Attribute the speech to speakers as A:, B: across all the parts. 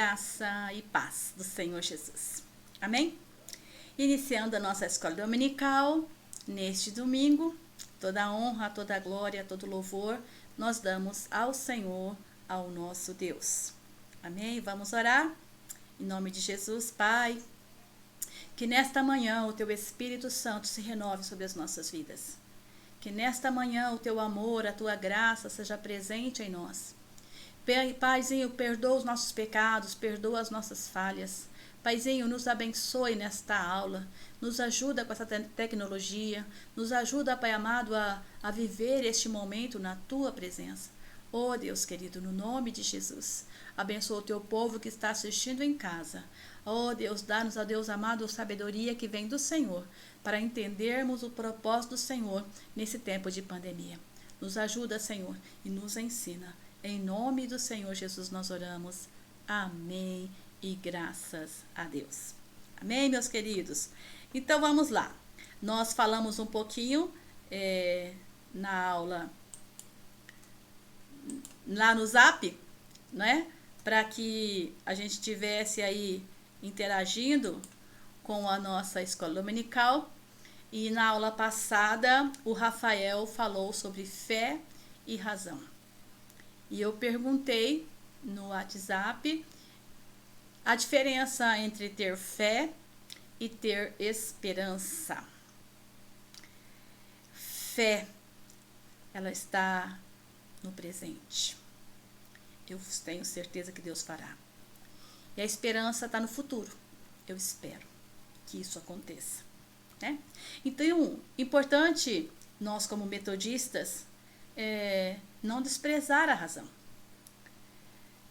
A: graça e paz do Senhor Jesus. Amém? Iniciando a nossa escola dominical, neste domingo, toda a honra, toda a glória, todo louvor, nós damos ao Senhor, ao nosso Deus. Amém? Vamos orar? Em nome de Jesus, Pai, que nesta manhã o Teu Espírito Santo se renove sobre as nossas vidas. Que nesta manhã o Teu amor, a Tua graça seja presente em nós. Paizinho, perdoa os nossos pecados, perdoa as nossas falhas. Paizinho, nos abençoe nesta aula, nos ajuda com essa tecnologia, nos ajuda, Pai amado, a viver este momento na Tua presença. Oh, Deus querido, no nome de Jesus, abençoa o Teu povo que está assistindo em casa. Oh, Deus, dá-nos, ó Deus amado, sabedoria que vem do Senhor, para entendermos o propósito do Senhor nesse tempo de pandemia. Nos ajuda, Senhor, e nos ensina. Em nome do Senhor Jesus nós oramos. Amém e graças a Deus. Amém, meus queridos? Então vamos lá. Nós falamos um pouquinho na aula, lá no Zap, né? Para que a gente tivesse aí interagindo com a nossa escola dominical. E na aula passada o Rafael falou sobre fé e razão. E eu perguntei no WhatsApp a diferença entre ter fé e ter esperança. Fé, ela está no presente. Eu tenho certeza que Deus fará. E a esperança está no futuro. Eu espero que isso aconteça, né? Então, importante nós como metodistas não desprezar a razão.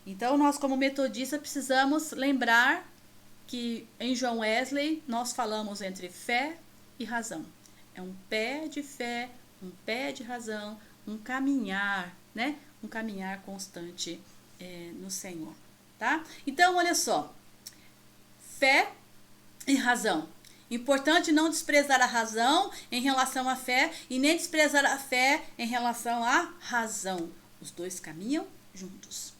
A: Então, nós como metodistas precisamos lembrar que em John Wesley nós falamos entre fé e razão. É um pé de fé, um pé de razão, um caminhar, né? Um caminhar constante no Senhor, tá? Então, olha só, fé e razão. Importante não desprezar a razão em relação à fé e nem desprezar a fé em relação à razão. Os dois caminham juntos.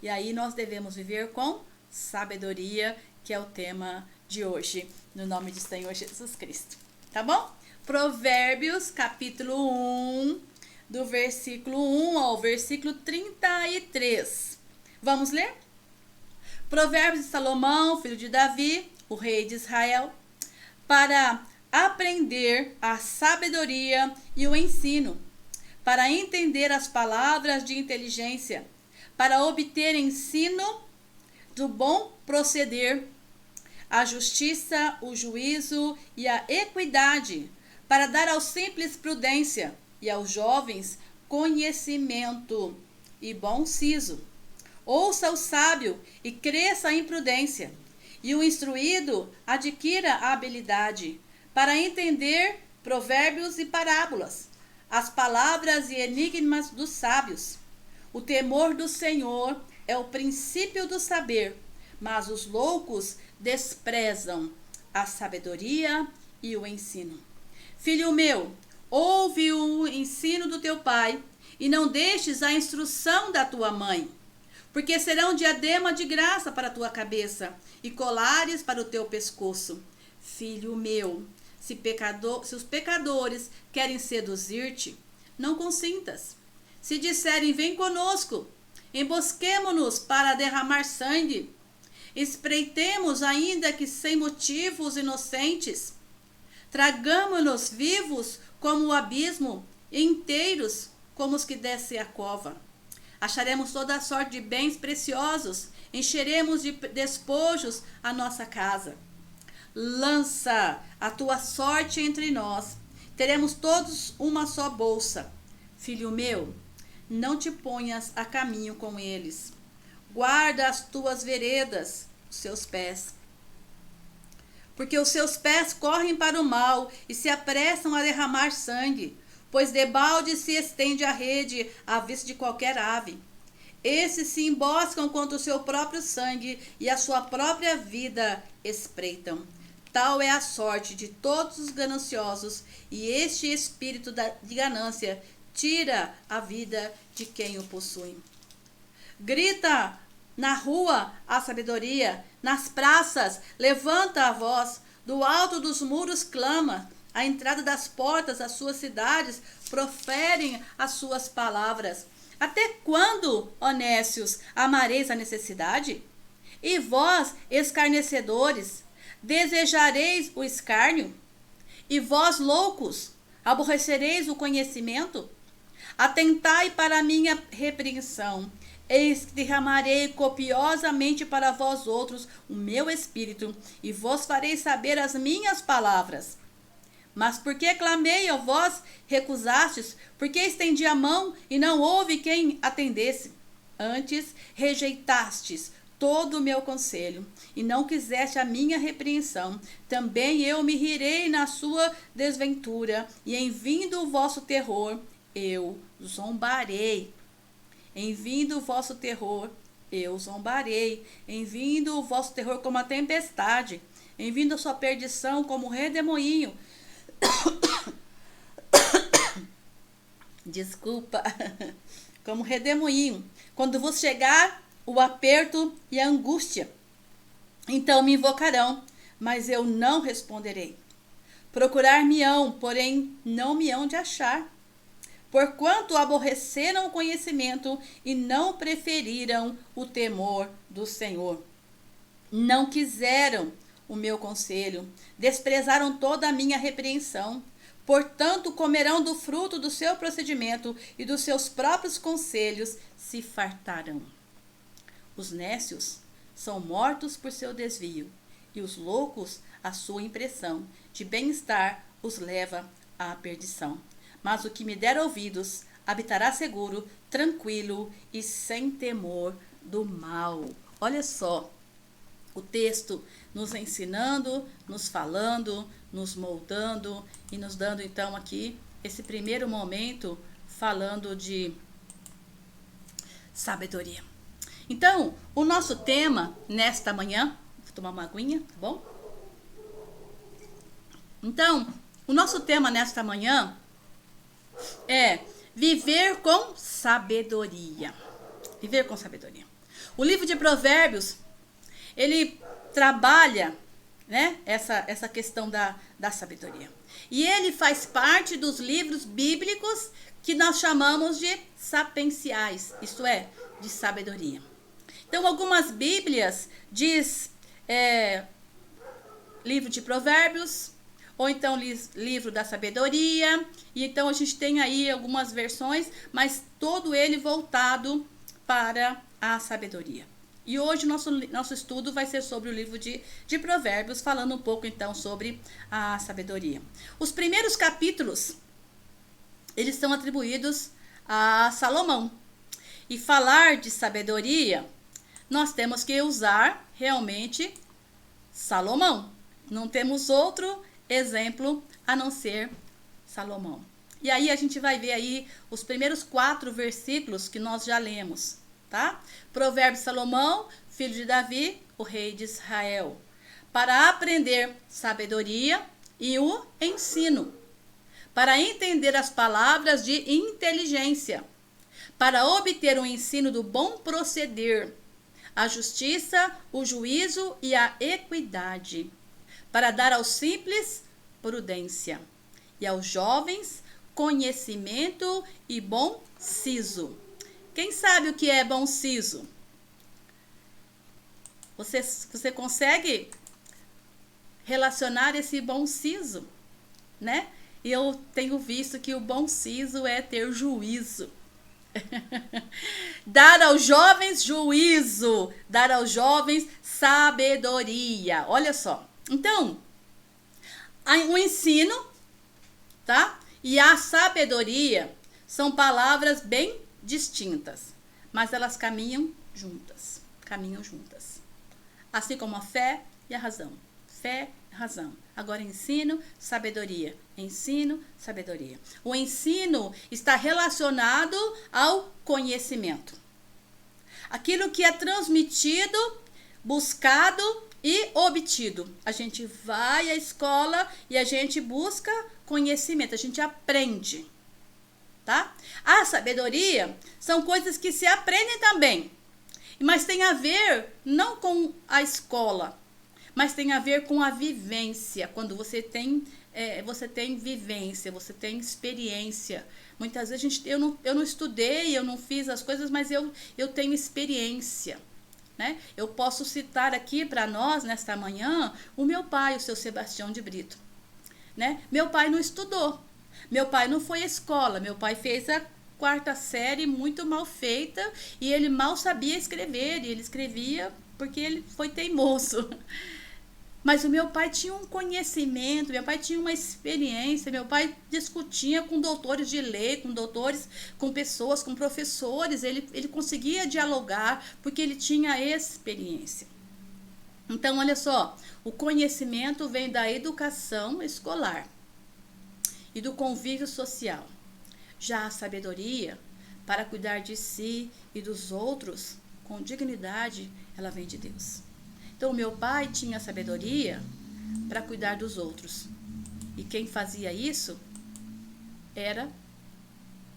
A: E aí nós devemos viver com sabedoria, que é o tema de hoje, no nome do Senhor Jesus Cristo. Tá bom? Provérbios, capítulo 1, do versículo 1 ao versículo 33. Vamos ler? Provérbios de Salomão, filho de Davi, o rei de Israel, para aprender a sabedoria e o ensino, para entender as palavras de inteligência, para obter ensino do bom proceder, a justiça, o juízo e a equidade, para dar aos simples prudência e aos jovens conhecimento e bom siso. Ouça o sábio e cresça em prudência, e o instruído adquira a habilidade para entender provérbios e parábolas, as palavras e enigmas dos sábios. O temor do Senhor é o princípio do saber, mas os loucos desprezam a sabedoria e o ensino. Filho meu, ouve o ensino do teu pai, e não deixes a instrução da tua mãe, porque serão diadema de graça para a tua cabeça e colares para o teu pescoço. Filho meu, se os pecadores querem seduzir-te, não consintas. Se disserem, vem conosco, embosquemo-nos para derramar sangue, espreitemos ainda que sem motivos inocentes, tragamo-nos vivos como o abismo, e inteiros como os que descem a cova. Acharemos toda a sorte de bens preciosos, encheremos de despojos a nossa casa. Lança a tua sorte entre nós, teremos todos uma só bolsa. Filho meu, não te ponhas a caminho com eles. Guarda as tuas veredas, os seus pés. Porque os seus pés correm para o mal e se apressam a derramar sangue, pois debalde se estende a rede à vista de qualquer ave. Esses se emboscam contra o seu próprio sangue e a sua própria vida espreitam. Tal é a sorte de todos os gananciosos, e este espírito de ganância tira a vida de quem o possui. Grita Na rua, a sabedoria. Nas praças, levanta a voz. Do alto dos muros clama. À entrada das portas, as suas cidades proferem as suas palavras. Até quando, ó nécios, amareis a necessidade? E vós, escarnecedores, desejareis o escárnio? E vós, loucos, aborrecereis o conhecimento? Atentai para a minha repreensão. Eis que derramarei copiosamente para vós outros o meu espírito, e vos farei saber as minhas palavras. Mas porque clamei a vós, recusastes, porque estendi a mão e não houve quem atendesse. Antes rejeitastes todo o meu conselho, e não quiseste a minha repreensão. Também eu me rirei na sua desventura, e em vindo o vosso terror, eu zombarei. Em vindo o vosso terror, eu zombarei. Em vindo o vosso terror como a tempestade, em vindo a sua perdição como um redemoinho. Desculpa. Como redemoinho. Quando vos chegar o aperto e a angústia, então me invocarão, mas eu não responderei. Procurar-me-ão, porém não me hão de achar. Porquanto aborreceram o conhecimento e não preferiram o temor do Senhor. Não quiseram o meu conselho, desprezaram toda a minha repreensão. Portanto, comerão do fruto do seu procedimento e dos seus próprios conselhos se fartarão. Os nécios são mortos por seu desvio, e os loucos, a sua impressão de bem-estar os leva à perdição. Mas o que me der ouvidos habitará seguro, tranquilo e sem temor do mal. Olha só, o texto nos ensinando, nos falando, nos moldando e nos dando então aqui esse primeiro momento falando de sabedoria. Então, o nosso tema nesta manhã, vou tomar uma aguinha, tá bom? Então, o nosso tema nesta manhã é viver com sabedoria. Viver com sabedoria. O livro de Provérbios, ele trabalha, né, essa questão da sabedoria. E ele faz parte dos livros bíblicos que nós chamamos de sapienciais, isto é, de sabedoria. Então, algumas bíblias diz livro de Provérbios, ou então livro da sabedoria, e então a gente tem aí algumas versões, mas todo ele voltado para a sabedoria. E hoje nosso estudo vai ser sobre o livro de Provérbios, falando um pouco então sobre a sabedoria. Os primeiros capítulos, eles são atribuídos a Salomão. E falar de sabedoria, nós temos que usar realmente Salomão. Não temos outro exemplo a não ser Salomão. E aí a gente vai ver aí os primeiros 4 versículos que nós já lemos, tá? Provérbios de Salomão, filho de Davi, o rei de Israel, para aprender sabedoria e o ensino, para entender as palavras de inteligência, para obter o ensino do bom proceder, a justiça, o juízo e a equidade, para dar aos simples prudência, e aos jovens conhecimento e bom siso. Quem sabe o que é bom siso? Você consegue relacionar esse bom siso, né? E eu tenho visto que o bom siso é ter juízo. Dar aos jovens juízo, dar aos jovens sabedoria. Olha só. Então, o ensino, tá? E a sabedoria são palavras bem distintas, mas elas caminham juntas. Assim como a fé e a razão. Fé e razão. Agora ensino, sabedoria. Ensino, sabedoria. O ensino está relacionado ao conhecimento. Aquilo que é transmitido, buscado e obtido. A gente vai à escola e a gente busca conhecimento, a gente aprende, tá? A sabedoria são coisas que se aprendem também. Mas tem a ver não com a escola, mas tem a ver com a vivência. Quando você tem vivência, você tem experiência. Muitas vezes eu não estudei, eu não fiz as coisas, mas eu tenho experiência. Né? Eu posso citar aqui para nós, nesta manhã, o meu pai, o seu Sebastião de Brito. Né? Meu pai não estudou, meu pai não foi à escola, meu pai fez a 4ª série muito mal feita e ele mal sabia escrever, e ele escrevia porque ele foi teimoso. Mas o meu pai tinha um conhecimento, meu pai tinha uma experiência, meu pai discutia com doutores de lei, com doutores, com pessoas, com professores, ele conseguia dialogar porque ele tinha experiência. Então, olha só, o conhecimento vem da educação escolar e do convívio social. Já a sabedoria, para cuidar de si e dos outros com dignidade, ela vem de Deus. Então, meu pai tinha sabedoria para cuidar dos outros. E quem fazia isso era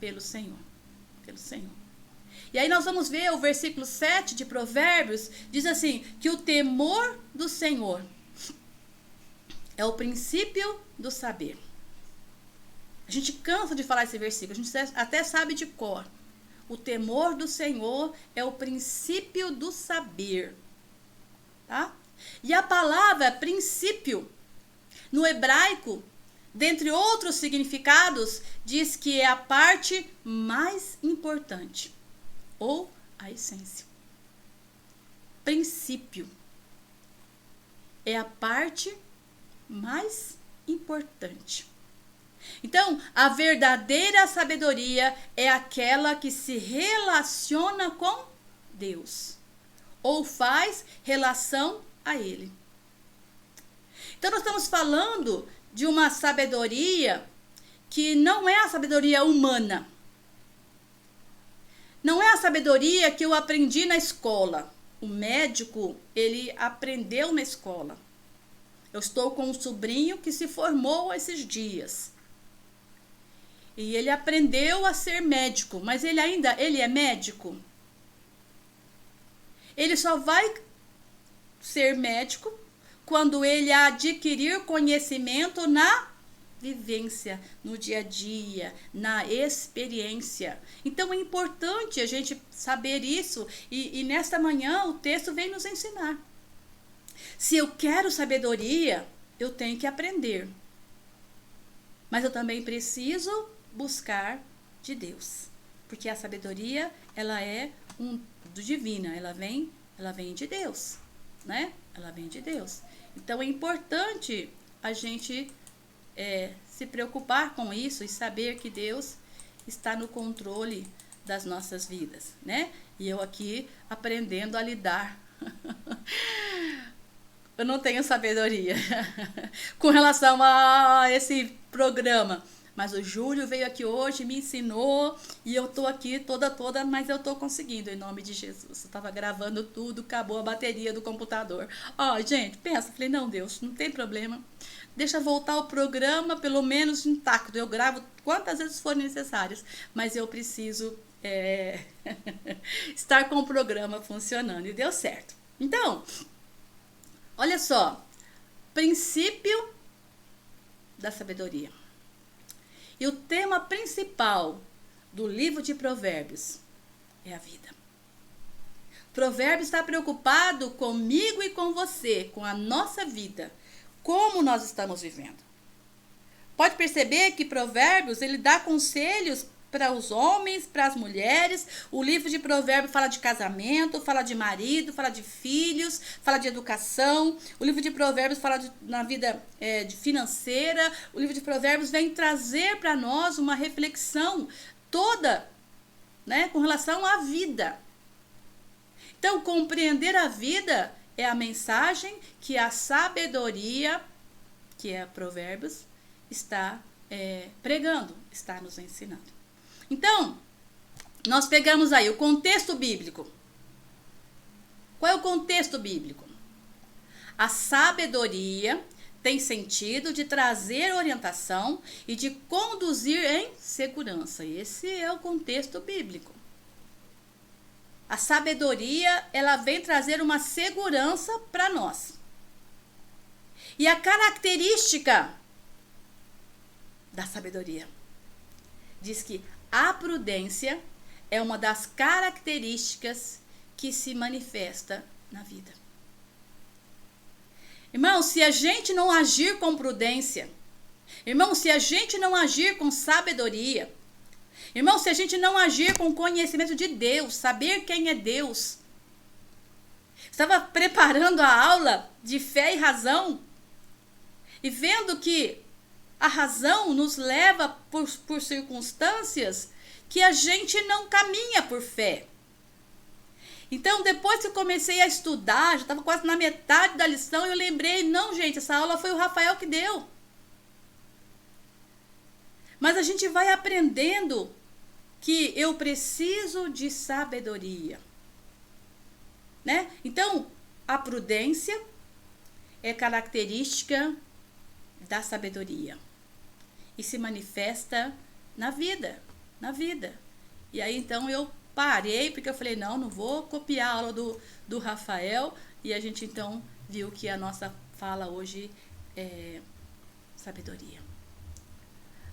A: pelo Senhor. Pelo Senhor. E aí nós vamos ver o versículo 7 de Provérbios, diz assim, que o temor do Senhor é o princípio do saber. A gente cansa de falar esse versículo, a gente até sabe de cor. O temor do Senhor é o princípio do saber. Tá? E a palavra princípio, no hebraico, dentre outros significados, diz que é a parte mais importante, ou a essência. Princípio é a parte mais importante. Então, a verdadeira sabedoria é aquela que se relaciona com Deus, ou faz relação a Ele. Então, nós estamos falando de uma sabedoria que não é a sabedoria humana. Não é a sabedoria que eu aprendi na escola. O médico, ele aprendeu na escola. Eu estou com um sobrinho que se formou esses dias. E ele aprendeu a ser médico, mas ele é médico. Ele só vai ser médico quando ele adquirir conhecimento na vivência, no dia a dia, na experiência. Então é importante a gente saber isso e nesta manhã o texto vem nos ensinar. Se eu quero sabedoria, eu tenho que aprender. Mas eu também preciso buscar de Deus, porque a sabedoria, ela é divina, ela vem de Deus, né? Ela vem de Deus. Então é importante a gente se preocupar com isso e saber que Deus está no controle das nossas vidas, né? E eu aqui aprendendo a lidar. Eu não tenho sabedoria com relação a esse programa. Mas o Júlio veio aqui hoje, me ensinou e eu tô aqui toda, mas eu tô conseguindo, em nome de Jesus. Eu tava gravando tudo, acabou a bateria do computador. Ó, gente, pensa, falei, não, Deus, não tem problema. Deixa voltar o programa, pelo menos intacto. Eu gravo quantas vezes forem necessárias, mas eu preciso estar com o programa funcionando. E deu certo. Então, olha só, princípio da sabedoria. E o tema principal do livro de Provérbios é a vida. Provérbios está preocupado comigo e com você, com a nossa vida, como nós estamos vivendo. Pode perceber que Provérbios, ele dá conselhos para os homens, para as mulheres. O livro de Provérbios fala de casamento, fala de marido, fala de filhos, fala de educação. O livro de Provérbios fala na vida de financeira. O livro de Provérbios vem trazer para nós uma reflexão toda, né, com relação à vida. Então, compreender a vida é a mensagem que a sabedoria, que é Provérbios, está pregando, está nos ensinando. Então, nós pegamos aí o contexto bíblico. Qual é o contexto bíblico? A sabedoria tem sentido de trazer orientação e de conduzir em segurança. Esse é o contexto bíblico. A sabedoria, ela vem trazer uma segurança para nós. E a característica da sabedoria diz que a prudência é uma das características que se manifesta na vida. Irmão, se a gente não agir com prudência, irmão, se a gente não agir com sabedoria, irmão, se a gente não agir com conhecimento de Deus, saber quem é Deus. Estava preparando a aula de fé e razão e vendo que a razão nos leva por circunstâncias que a gente não caminha por fé. Então, depois que eu comecei a estudar, já estava quase na metade da lição, eu lembrei, não, gente, essa aula foi o Rafael que deu. Mas a gente vai aprendendo que eu preciso de sabedoria, né? Então, a prudência é característica da sabedoria e se manifesta na vida. E aí, então, eu parei, porque eu falei, não vou copiar a aula do Rafael, e a gente, então, viu que a nossa fala hoje é sabedoria.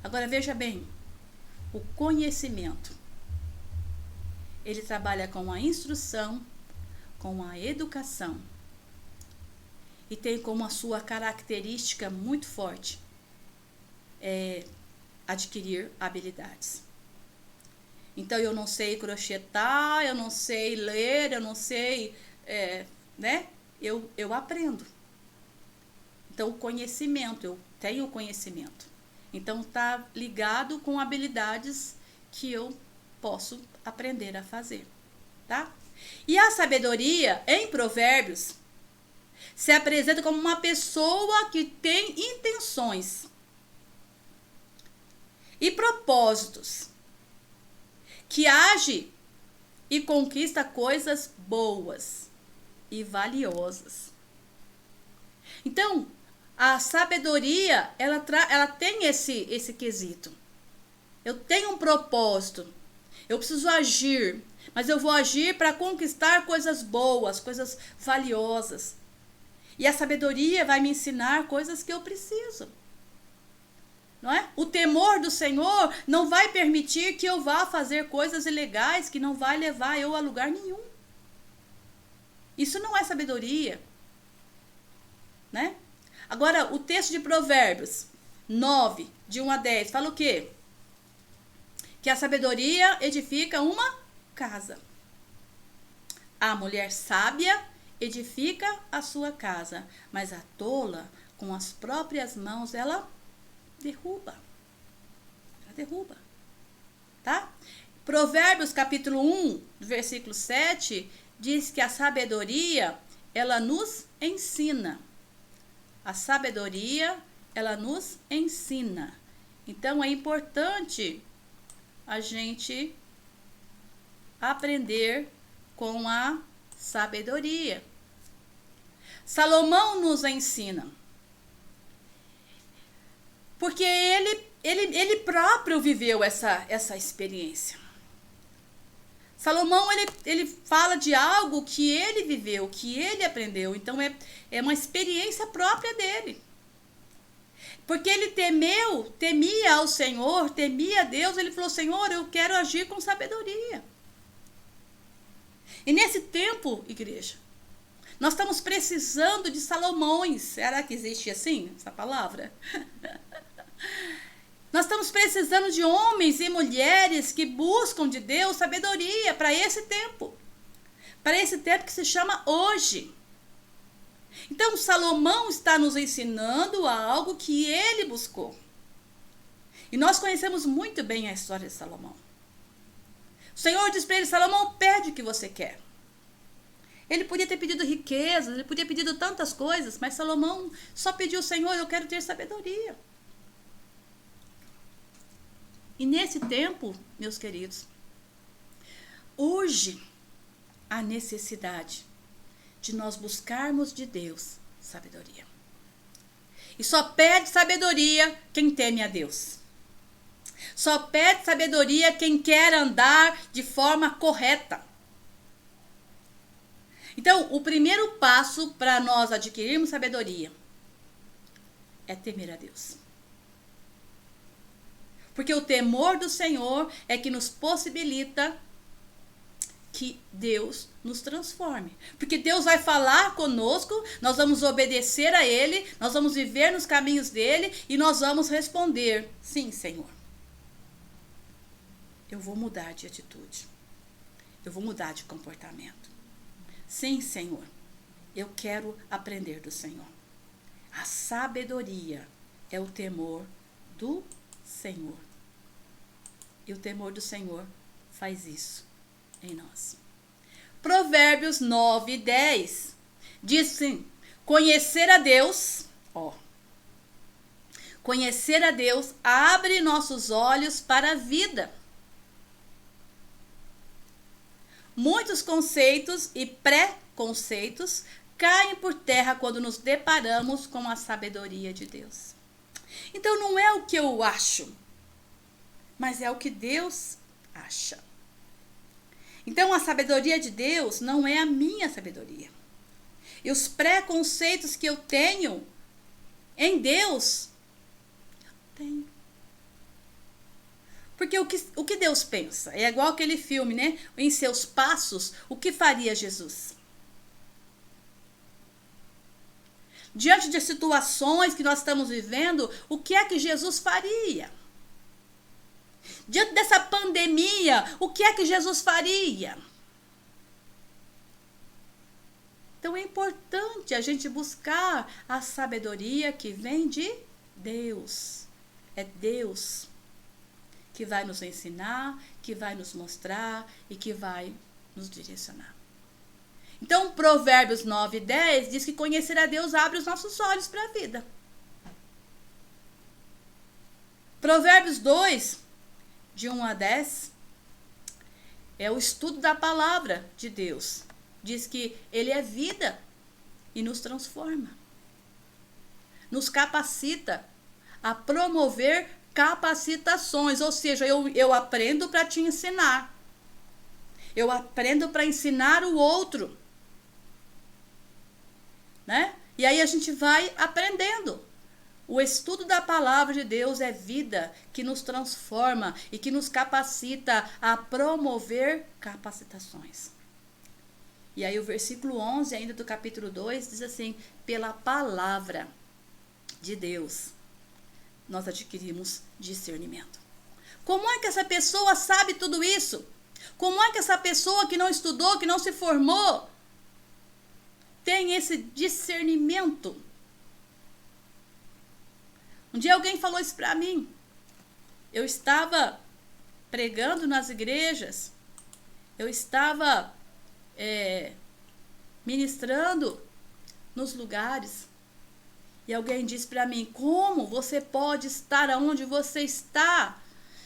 A: Agora, veja bem, o conhecimento, ele trabalha com a instrução, com a educação, e tem como a sua característica muito forte adquirir habilidades. Então, eu não sei crochetar, eu não sei ler, eu não sei, né? Eu aprendo. Então, o conhecimento, eu tenho conhecimento. Então, está ligado com habilidades que eu posso aprender a fazer, tá? E a sabedoria, em Provérbios, se apresenta como uma pessoa que tem intenções e propósitos, que age e conquista coisas boas e valiosas. Então, a sabedoria, ela tem esse quesito. Eu tenho um propósito, eu preciso agir, mas eu vou agir para conquistar coisas boas, coisas valiosas. E a sabedoria vai me ensinar coisas que eu preciso. Não é? O temor do Senhor não vai permitir que eu vá fazer coisas ilegais que não vai levar eu a lugar nenhum. Isso não é sabedoria, né? Agora, o texto de Provérbios 9, de 1 a 10, fala o quê? Que a sabedoria edifica uma casa. A mulher sábia edifica a sua casa, mas a tola, com as próprias mãos, ela derruba. Ela derruba. Tá? Provérbios capítulo 1, versículo 7, diz que a sabedoria, ela nos ensina. A sabedoria, ela nos ensina. Então, é importante a gente aprender com a sabedoria. Salomão nos ensina. Porque ele próprio viveu essa experiência. Salomão, ele fala de algo que ele viveu, que ele aprendeu. Então, é uma experiência própria dele. Porque ele temia ao Senhor, temia a Deus. Ele falou, Senhor, eu quero agir com sabedoria. E nesse tempo, igreja, nós estamos precisando de Salomões. Será que existe assim, essa palavra? Nós estamos precisando de homens e mulheres que buscam de Deus sabedoria para esse tempo. Para esse tempo que se chama hoje. Então, Salomão está nos ensinando algo que ele buscou. E nós conhecemos muito bem a história de Salomão. O Senhor diz para ele, Salomão, pede o que você quer. Ele podia ter pedido riquezas, ele podia ter pedido tantas coisas, mas Salomão só pediu, Senhor, eu quero ter sabedoria. E nesse tempo, meus queridos, urge a necessidade de nós buscarmos de Deus sabedoria. E só pede sabedoria quem teme a Deus. Só pede sabedoria quem quer andar de forma correta. Então, o primeiro passo para nós adquirirmos sabedoria é temer a Deus. Porque o temor do Senhor é que nos possibilita que Deus nos transforme. Porque Deus vai falar conosco, nós vamos obedecer a Ele, nós vamos viver nos caminhos dEle e nós vamos responder: sim, Senhor. Eu vou mudar de atitude. Eu vou mudar de comportamento. Sim, Senhor. Eu quero aprender do Senhor. A sabedoria é o temor do Senhor. E o temor do Senhor faz isso em nós. Provérbios 9, 10 diz assim: conhecer a Deus, conhecer a Deus abre nossos olhos para a vida. Muitos conceitos e pré-conceitos caem por terra quando nos deparamos com a sabedoria de Deus. Então não é o que eu acho, mas é o que Deus acha. Então a sabedoria de Deus não é a minha sabedoria. E os preconceitos que eu tenho em Deus, eu tenho. Porque o que Deus pensa? É igual aquele filme, né? Em seus passos, o que faria Jesus? Diante de situações que nós estamos vivendo, o que é que Jesus faria? Diante dessa pandemia, o que é que Jesus faria? Então é importante a gente buscar a sabedoria que vem de Deus. É Deus que vai nos ensinar, que vai nos mostrar e que vai nos direcionar. Então, Provérbios 9, 10 diz que conhecer a Deus abre os nossos olhos para a vida. Provérbios 2, de 1 a 10, é o estudo da palavra de Deus. Diz que Ele é vida e nos transforma. Nos capacita a promover capacitações, ou seja, eu aprendo para te ensinar. Eu aprendo para ensinar o outro. Né? E aí a gente vai aprendendo. O estudo da palavra de Deus é vida que nos transforma e que nos capacita a promover capacitações. E aí o versículo 11 ainda do capítulo 2 diz assim: pela palavra de Deus nós adquirimos discernimento. Como é que essa pessoa sabe tudo isso? Como é que essa pessoa que não estudou, que não se formou, tem esse discernimento? Um dia alguém falou isso para mim. Eu estava pregando nas igrejas, eu estava ministrando nos lugares, e alguém disse para mim: como você pode estar onde você está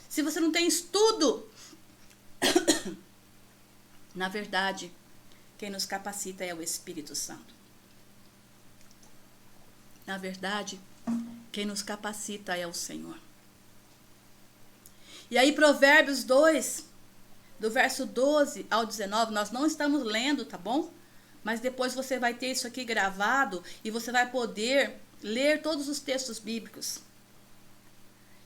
A: se você não tem estudo? Na verdade, quem nos capacita é o Espírito Santo. Na verdade, quem nos capacita é o Senhor. E aí Provérbios 2, do verso 12 ao 19, nós não estamos lendo, tá bom? Mas depois você vai ter isso aqui gravado e você vai poder ler todos os textos bíblicos.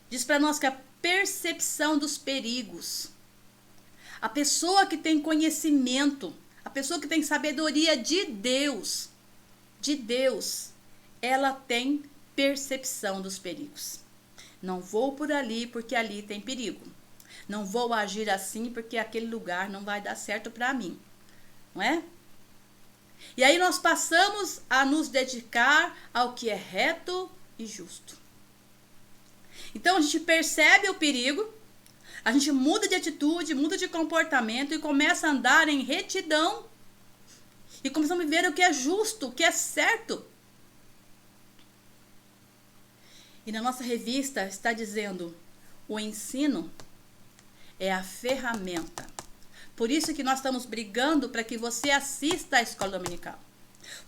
A: Diz para nós que a percepção dos perigos, a pessoa que tem conhecimento, a pessoa que tem sabedoria de Deus, ela tem percepção dos perigos. Não vou por ali porque ali tem perigo. Não vou agir assim porque aquele lugar não vai dar certo para mim. Não é? E aí nós passamos a nos dedicar ao que é reto e justo. Então a gente percebe o perigo, a gente muda de atitude, muda de comportamento e começa a andar em retidão. E começamos a viver o que é justo, o que é certo. E na nossa revista está dizendo: o ensino é a ferramenta. Por isso que nós estamos brigando para que você assista à escola dominical.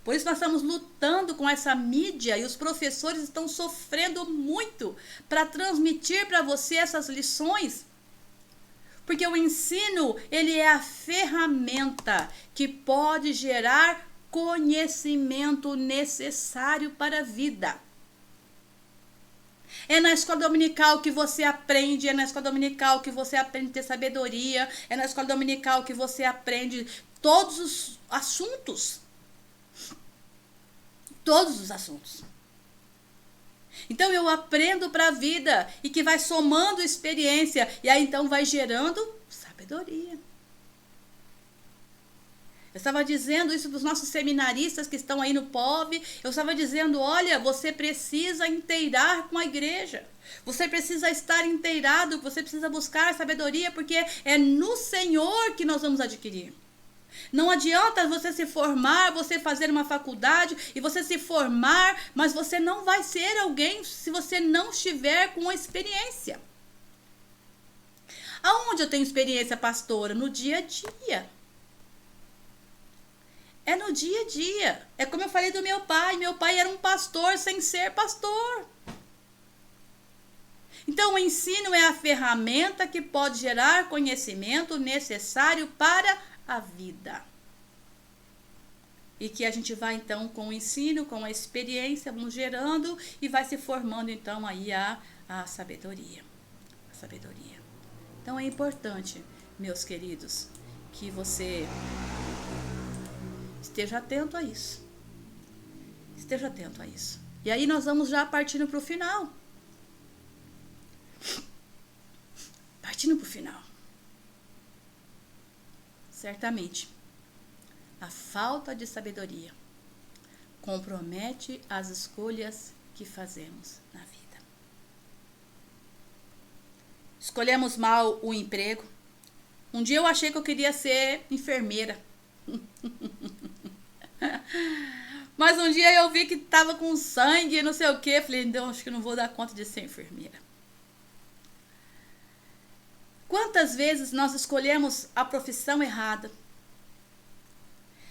A: Por isso nós estamos lutando com essa mídia e os professores estão sofrendo muito para transmitir para você essas lições. Porque o ensino, ele é a ferramenta que pode gerar conhecimento necessário para a vida. É na escola dominical que você aprende, é na escola dominical que você aprende a ter sabedoria, é na escola dominical que você aprende todos os assuntos. Todos os assuntos. Então eu aprendo para a vida e que vai somando experiência e aí então vai gerando sabedoria. Eu estava dizendo isso dos nossos seminaristas que estão aí no POV. Eu estava dizendo, olha, você precisa inteirar com a igreja. Você precisa estar inteirado, você precisa buscar sabedoria, porque é no Senhor que nós vamos adquirir. Não adianta você se formar, você fazer uma faculdade e você se formar, mas você não vai ser alguém se você não estiver com experiência. Aonde eu tenho experiência, pastora? No dia a dia. É no dia a dia. É como eu falei do meu pai. Meu pai era um pastor sem ser pastor. Então, o ensino é a ferramenta que pode gerar conhecimento necessário para a vida. E que a gente vai, então, com o ensino, com a experiência, vamos gerando e vai se formando, então, aí a sabedoria. A sabedoria. Então, é importante, meus queridos, que você esteja atento a isso. Esteja atento a isso. E aí nós vamos já partindo para o final. Partindo para o final. Certamente, a falta de sabedoria compromete as escolhas que fazemos na vida. Escolhemos mal o emprego. Um dia eu achei que eu queria ser enfermeira. Mas um dia eu vi que estava com sangue, não sei o que. Falei, então acho que não vou dar conta de ser enfermeira. Quantas vezes nós escolhemos a profissão errada?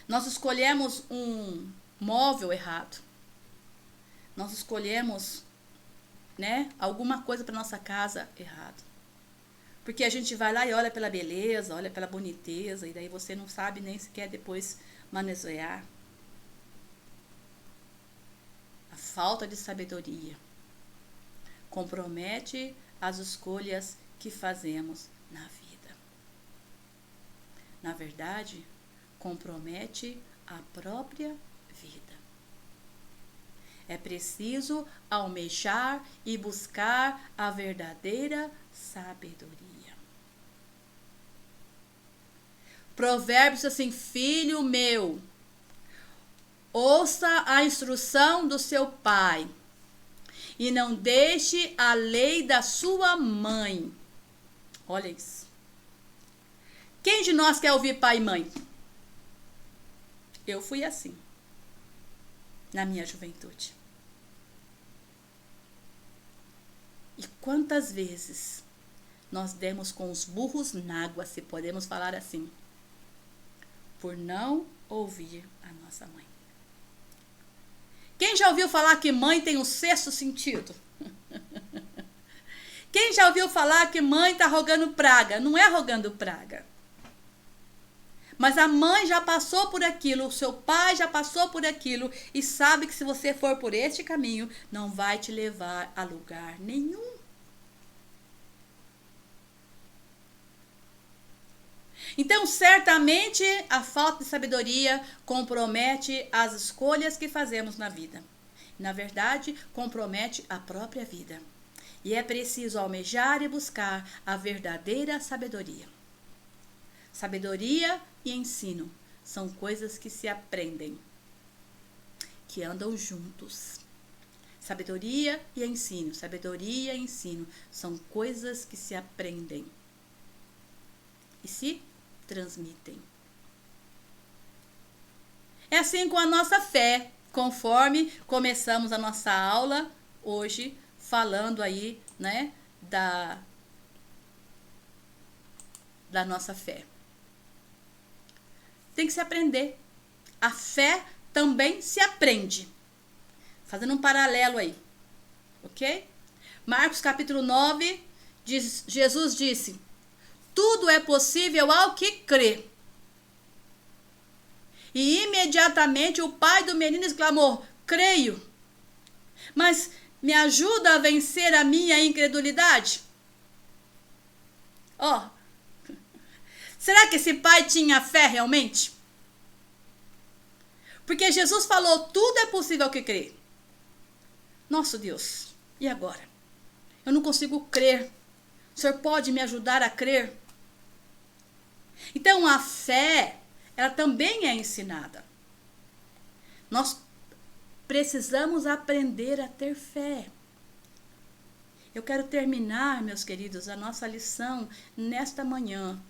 A: Nós escolhemos um móvel errado. Nós escolhemos, alguma coisa para nossa casa errado. Porque a gente vai lá e olha pela beleza, olha pela boniteza, e daí você não sabe nem sequer depois manusear. A falta de sabedoria compromete as escolhas que fazemos na vida. Na verdade, compromete a própria vida. É preciso almejar e buscar a verdadeira sabedoria. Provérbios assim, filho meu, ouça a instrução do seu pai e não deixe a lei da sua mãe. Olha isso. Quem de nós quer ouvir pai e mãe? Eu fui assim, na minha juventude. E quantas vezes nós demos com os burros na água, se podemos falar assim, por não ouvir a nossa mãe. Quem já ouviu falar que mãe tem um sexto sentido? Quem já ouviu falar que mãe está rogando praga? Não é rogando praga. Mas a mãe já passou por aquilo, o seu pai já passou por aquilo e sabe que se você for por este caminho, não vai te levar a lugar nenhum. Então, certamente, a falta de sabedoria compromete as escolhas que fazemos na vida. Na verdade, compromete a própria vida. E é preciso almejar e buscar a verdadeira sabedoria. Sabedoria e ensino são coisas que se aprendem, que andam juntos. Sabedoria e ensino são coisas que se aprendem e se transmitem. É assim com a nossa fé, conforme começamos a nossa aula hoje, falando aí, da nossa fé. Tem que se aprender. A fé também se aprende. Fazendo um paralelo aí, ok? Marcos capítulo 9, Jesus disse: tudo é possível ao que crê. E imediatamente o pai do menino exclamou: creio, mas me ajuda a vencer a minha incredulidade? Ó, será que esse pai tinha fé realmente? Porque Jesus falou: tudo é possível ao que crê. Nosso Deus, e agora? Eu não consigo crer. O Senhor pode me ajudar a crer? Então a fé, ela também é ensinada. Nós precisamos aprender a ter fé. Eu quero terminar, meus queridos, a nossa lição nesta manhã,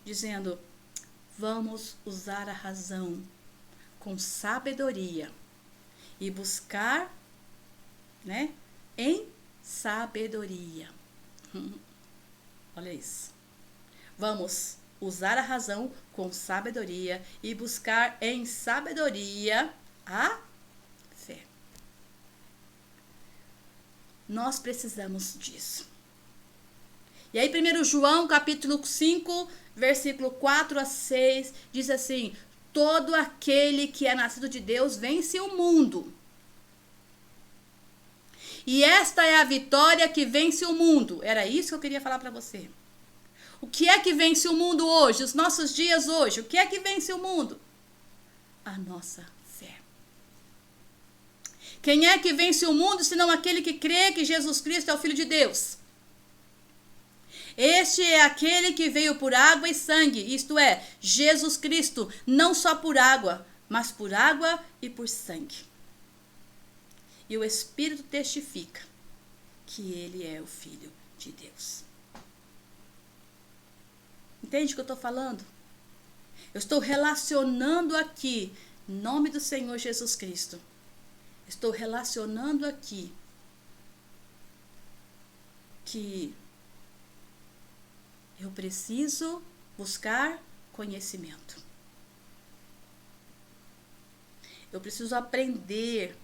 A: dizendo: vamos usar a razão com sabedoria e buscar, em sabedoria. Olha isso. Vamos usar a razão com sabedoria e buscar em sabedoria a fé. Nós precisamos disso. E aí 1 João capítulo 5, versículo 4 a 6, diz assim: todo aquele que é nascido de Deus vence o mundo. E esta é a vitória que vence o mundo. Era isso que eu queria falar para você. O que é que vence o mundo hoje? Os nossos dias hoje. O que é que vence o mundo? A nossa fé. Quem é que vence o mundo senão aquele que crê que Jesus Cristo é o Filho de Deus? Este é aquele que veio por água e sangue, isto é, Jesus Cristo, não só por água, mas por água e por sangue. E o Espírito testifica que ele é o Filho de Deus. Entende o que eu estou falando? Eu estou relacionando aqui, em nome do Senhor Jesus Cristo, estou relacionando aqui que eu preciso buscar conhecimento. Eu preciso aprender.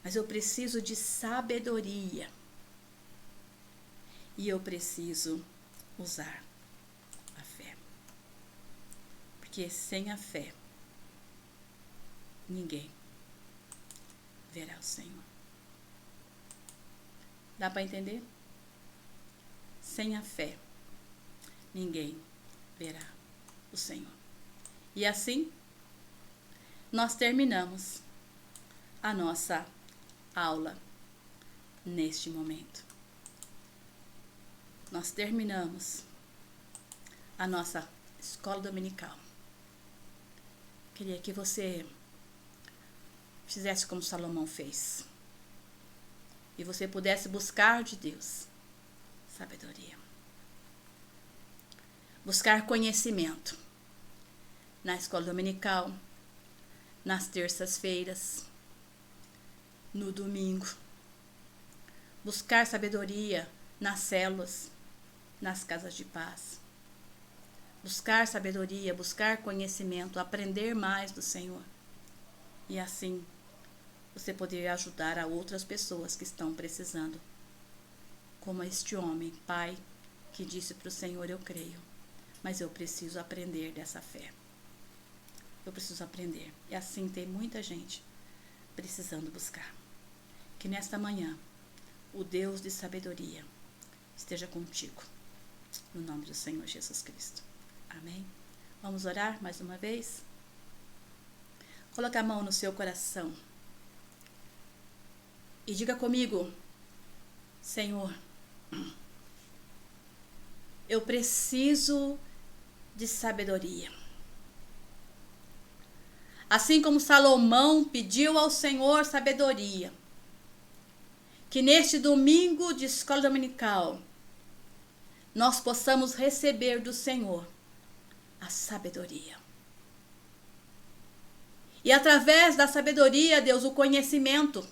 A: Mas eu preciso de sabedoria. E eu preciso usar a fé. Porque sem a fé, ninguém verá o Senhor. Dá para entender? Sem a fé, ninguém verá o Senhor. E assim, nós terminamos a nossa aula neste momento. Nós terminamos a nossa escola dominical. Queria que você fizesse como Salomão fez. E você pudesse buscar de Deus sabedoria. Buscar conhecimento na escola dominical, nas terças-feiras, no domingo. Buscar sabedoria nas células, nas casas de paz. Buscar sabedoria, buscar conhecimento, aprender mais do Senhor. E assim, você poder ajudar a outras pessoas que estão precisando. Como este homem, pai, que disse para o Senhor: eu creio, mas eu preciso aprender dessa fé. Eu preciso aprender. E assim tem muita gente precisando buscar. Que nesta manhã, o Deus de sabedoria esteja contigo. No nome do Senhor Jesus Cristo. Amém? Vamos orar mais uma vez? Coloque a mão no seu coração. E diga comigo: Senhor, eu preciso de sabedoria. Assim como Salomão pediu ao Senhor sabedoria, que neste domingo de escola dominical nós possamos receber do Senhor a sabedoria. E através da sabedoria, Deus, o conhecimento.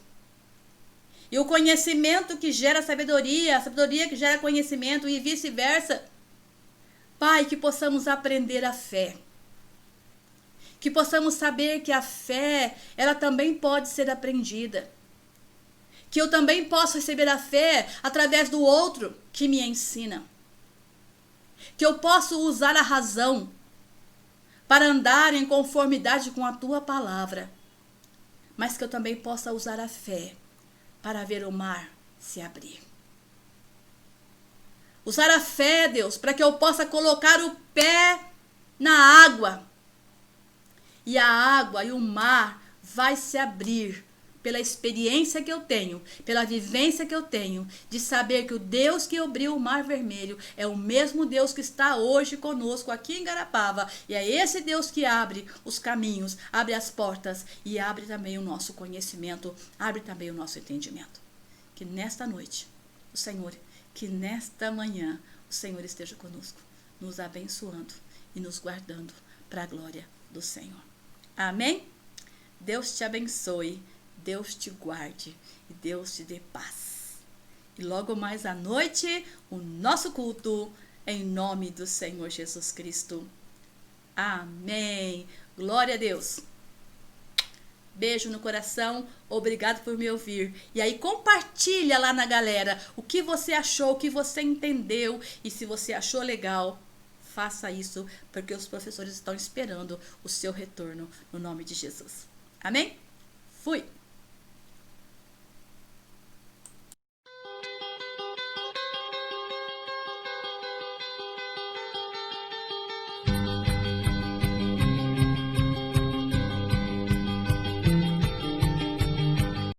A: E o conhecimento que gera sabedoria, a sabedoria que gera conhecimento e vice-versa. Pai, que possamos aprender a fé. Que possamos saber que a fé, ela também pode ser aprendida. que eu também posso receber a fé através do outro que me ensina. Que eu posso usar a razão para andar em conformidade com a tua palavra. Mas que eu também possa usar a fé para ver o mar se abrir. Usar a fé, Deus, para que eu possa colocar o pé na água. E a água e o mar vai se abrir pela experiência que eu tenho, pela vivência que eu tenho, de saber que o Deus que abriu o Mar Vermelho é o mesmo Deus que está hoje conosco aqui em Garapava. E é esse Deus que abre os caminhos, abre as portas e abre também o nosso conhecimento, abre também o nosso entendimento. Que nesta noite, o Senhor, que nesta manhã, o Senhor esteja conosco, nos abençoando e nos guardando para a glória do Senhor. Amém? Deus te abençoe. Deus te guarde e Deus te dê paz. E logo mais à noite, o nosso culto em nome do Senhor Jesus Cristo. Amém. Glória a Deus. Beijo no coração, obrigado por me ouvir. E aí compartilha lá na galera o que você achou, o que você entendeu. E se você achou legal, faça isso, porque os professores estão esperando o seu retorno no nome de Jesus. Amém? Fui!